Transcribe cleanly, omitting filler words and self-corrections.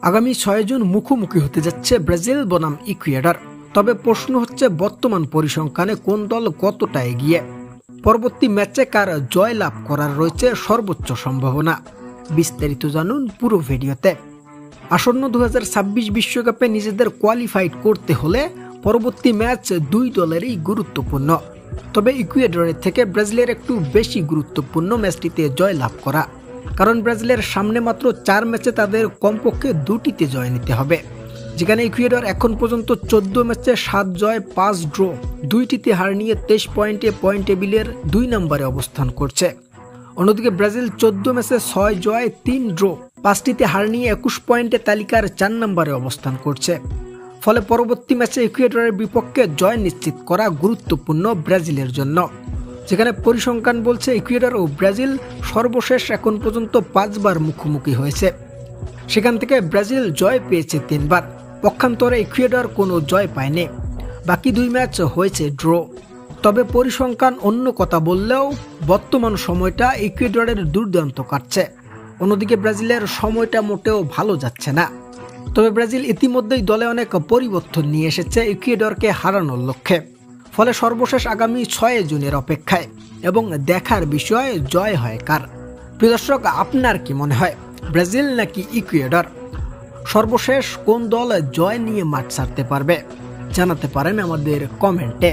আগামী 6 জুন মুখোমুখি হতে যাচ্ছে ব্রাজিল বনাম ইকুয়েডর। তবে প্রশ্ন হচ্ছে বর্তমান পরিসংখ্যানে কোন দল কতটা এগিয়ে। পরবর্তী ম্যাচে কার জয় লাভ করার রয়েছে সর্বোচ্চ সম্ভাবনা। বিস্তারিত জানুন পুরো ভিডিওতে। আসন্ন 2026 বিশ্বকাপে নিজেদের কোয়ালিফাইড করতে হলে পরবর্তী ম্যাচ দুই দলেরই গুরুত্বপূর্ণ। তবে ইকুয়েডরের থেকে ব্রাজিলের একটু বেশি গুরুত্বপূর্ণ ম্যাচটিতে জয় লাভ করা, কারণ ব্রাজিলের সামনে মাত্র 4 ম্যাচে তাদের কমপক্ষে 2টিতে জয় নিতে হবে, যেখানে ইকুয়েডর এখন পর্যন্ত 14 ম্যাচে 7 জয় 5 ড্র, 2টিতে হার নিয়ে 23 পয়েন্টে পয়েন্ট টেবিলের 2 নম্বরে অবস্থান করছে। অন্যদিকে ব্রাজিল 14 ম্যাচে 6 জয় 3 ড্র, 5টিতে হার নিয়ে 21 পয়েন্টে তালিকার 4 নম্বরে অবস্থান করছে। ফলে পরবর্তী ম্যাচে ইকুয়েডরের বিপক্ষে জয় নিশ্চিত করা গুরুত্বপূর্ণ ব্রাজিলের জন্য, যেখানে পরিসংখ্যান বলছে ইকুয়েডর ও ব্রাজিল সর্বশেষ এখন পর্যন্ত 5 বার মুখোমুখি হয়েছে। সেখান থেকে ব্রাজিল জয় পেয়েছে 3 বার, পক্ষান্তরে ইকুয়েডর কোনো জয় পায়নি। বাকি 2 ম্যাচ হয়েছে ড্র। তবে পরিসংখ্যান অন্য কথা বললেও বর্তমান সময়টা ইকুয়েডরের দুর্দান্ত কাটছে। অন্যদিকে ব্রাজিলের সময়টা মোটেও ভালো যাচ্ছে না। তবে ব্রাজিল ইতিমধ্যেই দলে অনেক পরিবর্তন নিয়ে এসেছে ইকুয়েডরকে হারানোর লক্ষ্যে। ফলে সর্বশেষ আগামী 6 জুনের অপেক্ষায় এবং দেখার বিষয় জয় হয় কার। প্রিয় দর্শক, আপনার কি মনে হয়, ব্রাজিল নাকি ইকুয়েডর? সর্বশেষ কোন দল জয় নিয়ে মাঠ ছাড়তে পারবে? জানাতে পারেন আমাদের কমেন্টে।